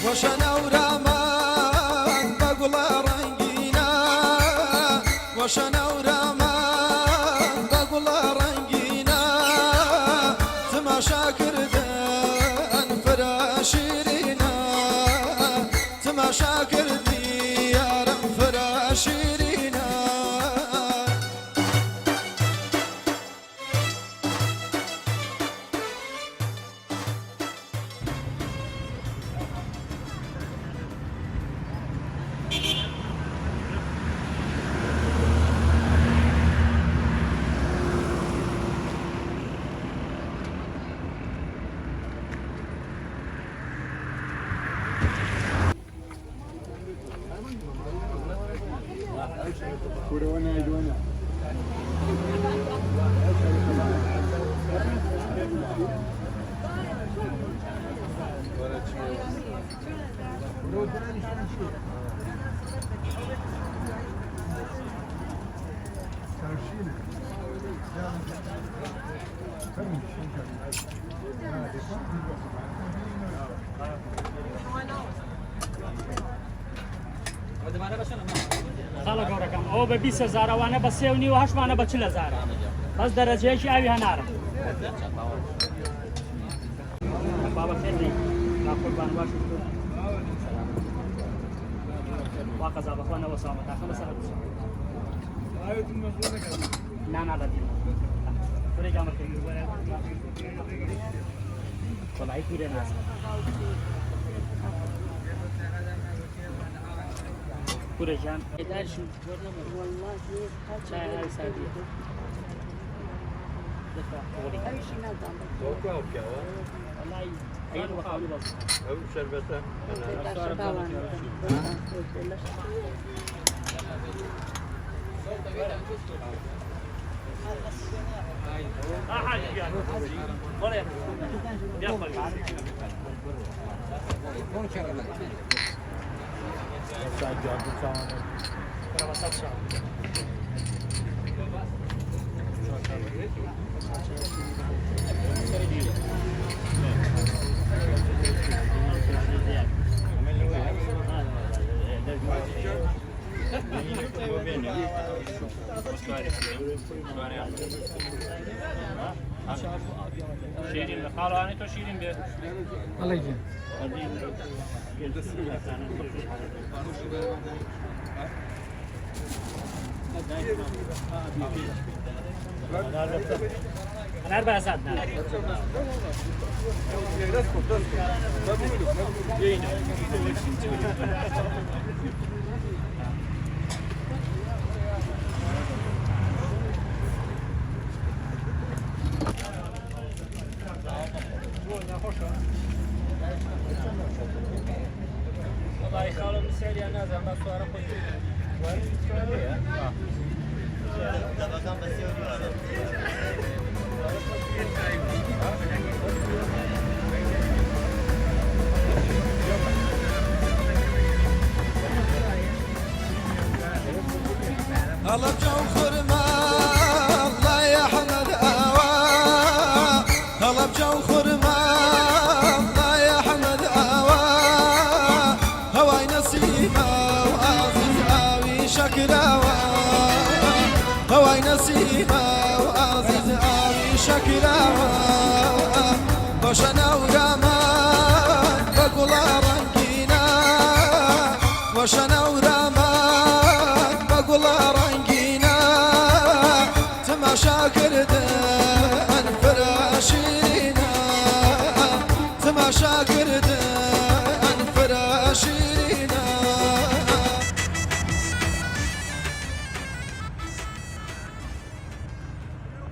وشنا ورامان بقول رنگينا وشنا ورامان بقول رنگينا تماشا كردن فراشيرينا تماشا كردي يا رب فراشيرينا خاڵە گەورەکەم ئەوە بە 20,000 ئەوانە بە 3.5 و 8مانە بە 40,000 بەس دەرەجەیەکی ئاوی هەنارە بابە فێندەی قوربان باش وا قەزا بەخۆنەوە ساڵە تاخە بەسەر نانادە فرێک ئەمەکەی وەڵای کوورێ ناسە كورجان إدار شو والله شاي هاي سادية دفع قولي أي شيء نادم توقع وكوا والله أيام وقالوا بس أو شربته شيرين قالوا أنا تو شيرين به الله يجزاك أنا 4 ساعات والله خالو مسائل يا ناس عم بصور اخوي الله بجو خرما الله يا حمد آوا الله بجو خرما الله يا حمد آوا هواي نسيمة وعزيز آوي شكراوا هواي نسيمة وعزيز آوي شكراوا وشنا ورامان بقول رنقينا وشنا